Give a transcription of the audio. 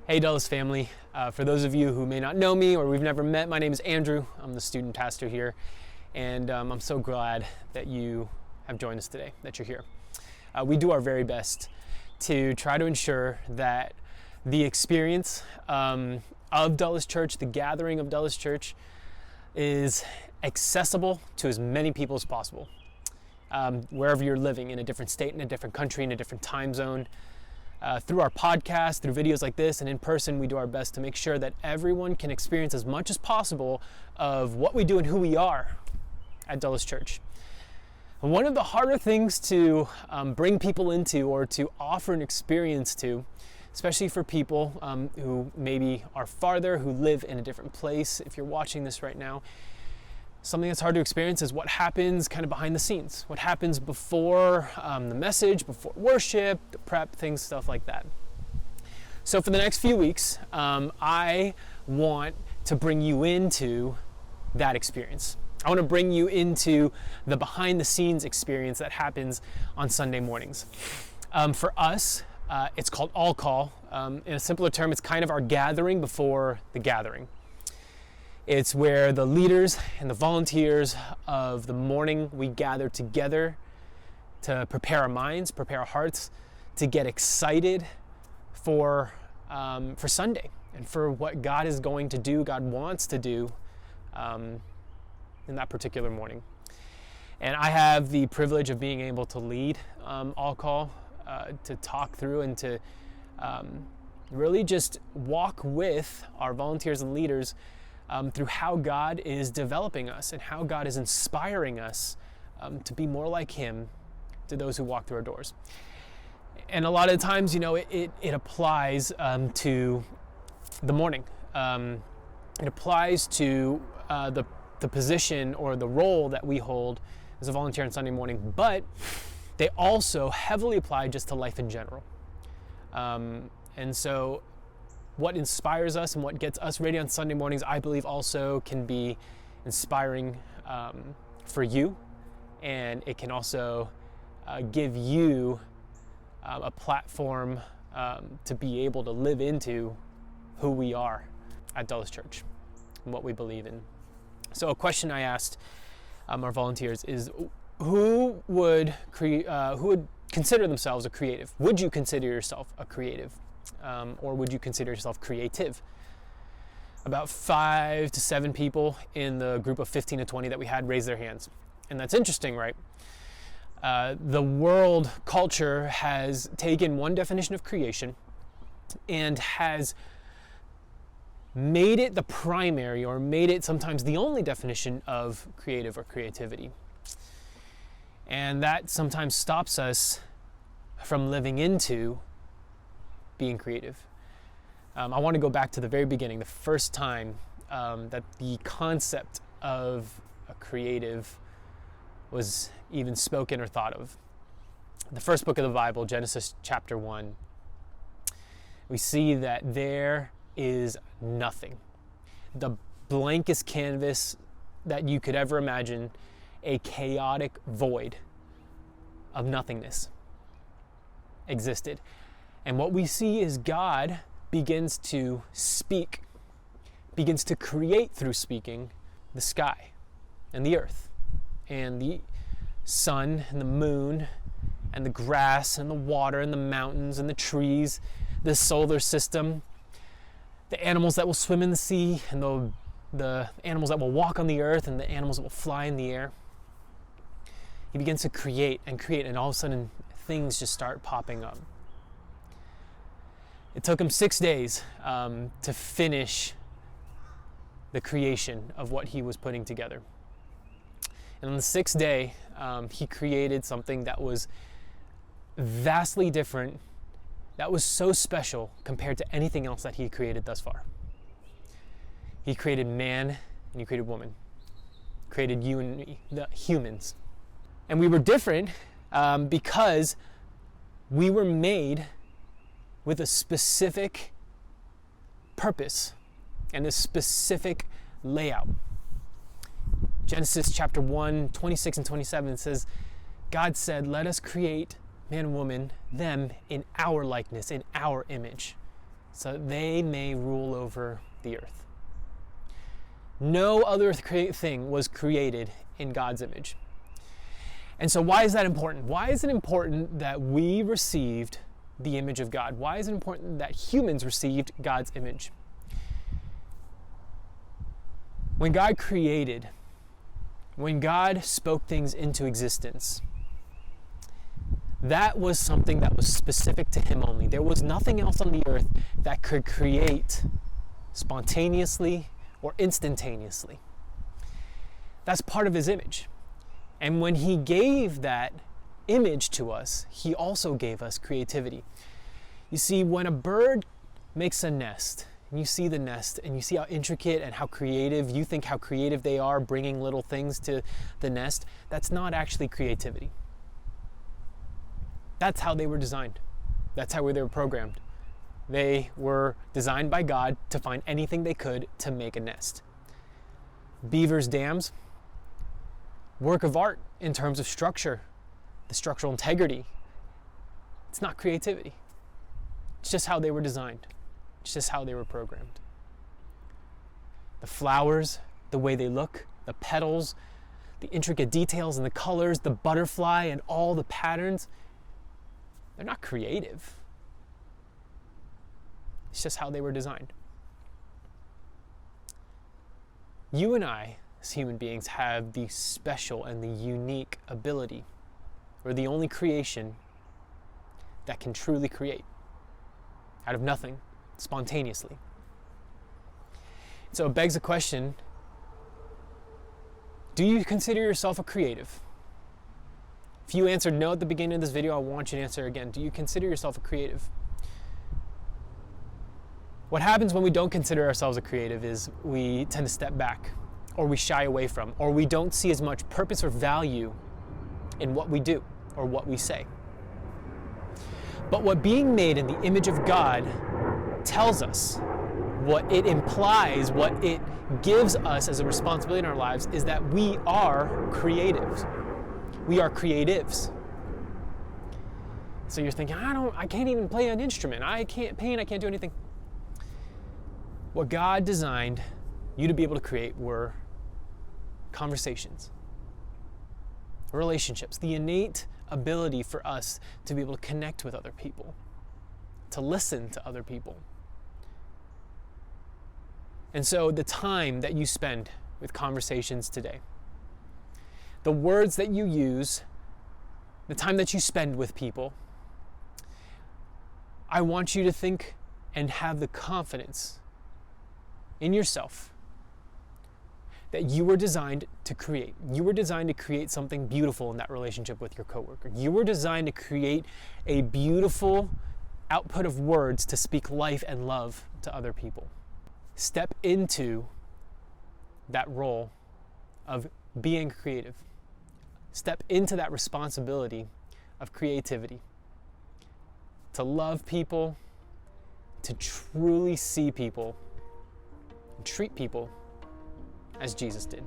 Hey Dulles family, for those of you who may not know me or we've never met, my name is Andrew. I'm the student pastor here, and I'm so glad that you have joined us today, that you're here. We do our very best to try to ensure that the experience of Dulles Church, the gathering of Dulles Church, is accessible to as many people as possible. Wherever you're living, in a different state, in a different country, in a different time zone, through our podcast, through videos like this, and in person, we do our best to make sure that everyone can experience as much as possible of what we do and who we are at Dulles Church. One of the harder things to bring people into or to offer an experience to, especially for people who maybe are farther, who live in a different place, if you're watching this right now, something that's hard to experience is what happens kind of behind the scenes, what happens before the message, before worship, the prep, things, stuff like that. So for the next few weeks, I want to bring you into that experience. I want to bring you into the behind the scenes experience that happens on Sunday mornings. For us, it's called All Call. In a simpler term, it's kind of our gathering before the gathering. It's where the leaders and the volunteers of the morning, we gather together to prepare our minds, prepare our hearts, to get excited for Sunday and for what God is going to do, God wants to do in that particular morning. And I have the privilege of being able to lead All Call, to talk through and to really just walk with our volunteers and leaders through how God is developing us and how God is inspiring us to be more like Him to those who walk through our doors. And a lot of times, it applies to the morning. It applies to the position or the role that we hold as a volunteer on Sunday morning, but they also heavily apply just to life in general. And so what inspires us and what gets us ready on Sunday mornings, I believe also can be inspiring for you, and it can also give you a platform to be able to live into who we are at Dulles Church and what we believe in. So a question I asked our volunteers is, who would consider themselves a creative? Would you consider yourself a creative? Or would you consider yourself creative? About 5 to 7 people in the group of 15 to 20 that we had raised their hands. And that's interesting, right? The world culture has taken one definition of creation and has made it the primary, or made it sometimes the only definition of creative or creativity. And that sometimes stops us from living into being creative. I want to go back to the very beginning, the first time that the concept of a creative was even spoken or thought of. The first book of the Bible, Genesis chapter 1, we see that there is nothing. The blankest canvas that you could ever imagine, a chaotic void of nothingness existed. And what we see is God begins to speak, begins to create through speaking the sky and the earth and the sun and the moon and the grass and the water and the mountains and the trees, the solar system, the animals that will swim in the sea and the animals that will walk on the earth and the animals that will fly in the air. He begins to create, and all of a sudden things just start popping up. It took him 6 days to finish the creation of what he was putting together. And on the 6th day, he created something that was vastly different, that was so special compared to anything else that he created thus far. He created man and he created woman. Created you and me, the humans. And we were different because we were made with a specific purpose and a specific layout. Genesis chapter 1, 26 and 27 says, God said, let us create man and woman, them in our likeness, in our image. so that they may rule over the earth. No other thing was created in God's image. And so why is that important? Why is it important that we received the image of God? Why is it important that humans received God's image? When God created, when God spoke things into existence, that was something that was specific to Him only. There was nothing else on the earth that could create spontaneously or instantaneously. That's part of His image. And when He gave that image to us, He also gave us creativity. You see, when a bird makes a nest, and you see the nest, and you see how intricate and how creative, you think how creative they are bringing little things to the nest, that's not actually creativity. That's how they were designed. That's how they were programmed. They were designed by God to find anything they could to make a nest. Beavers' dams, work of art in terms of structure, the structural integrity. It's not creativity. It's just how they were designed. It's just how they were programmed. The flowers, the way they look, the petals, the intricate details and the colors, the butterfly and all the patterns, they're not creative. It's just how they were designed. You and I, as human beings, have the special and the unique ability. We're the only creation that can truly create out of nothing, spontaneously. So it begs the question, do you consider yourself a creative? If you answered no at the beginning of this video, I want you to answer again. Do you consider yourself a creative? What happens when we don't consider ourselves a creative is we tend to step back, or we shy away from, or we don't see as much purpose or value in what we do or what we say. But what being made in the image of God tells us, what it implies, what it gives us as a responsibility in our lives, is that we are creatives. We are creatives. So you're thinking, I can't even play an instrument. I can't paint, I can't do anything. What God designed you to be able to create were conversations, relationships, the innate ability for us to be able to connect with other people, to listen to other people. And so the time that you spend with conversations today, the words that you use, the time that you spend with people, I want you to think and have the confidence in yourself that you were designed to create. You were designed to create something beautiful in that relationship with your coworker. You were designed to create a beautiful output of words to speak life and love to other people. Step into that role of being creative. Step into that responsibility of creativity. To love people, to truly see people, and treat people as Jesus did.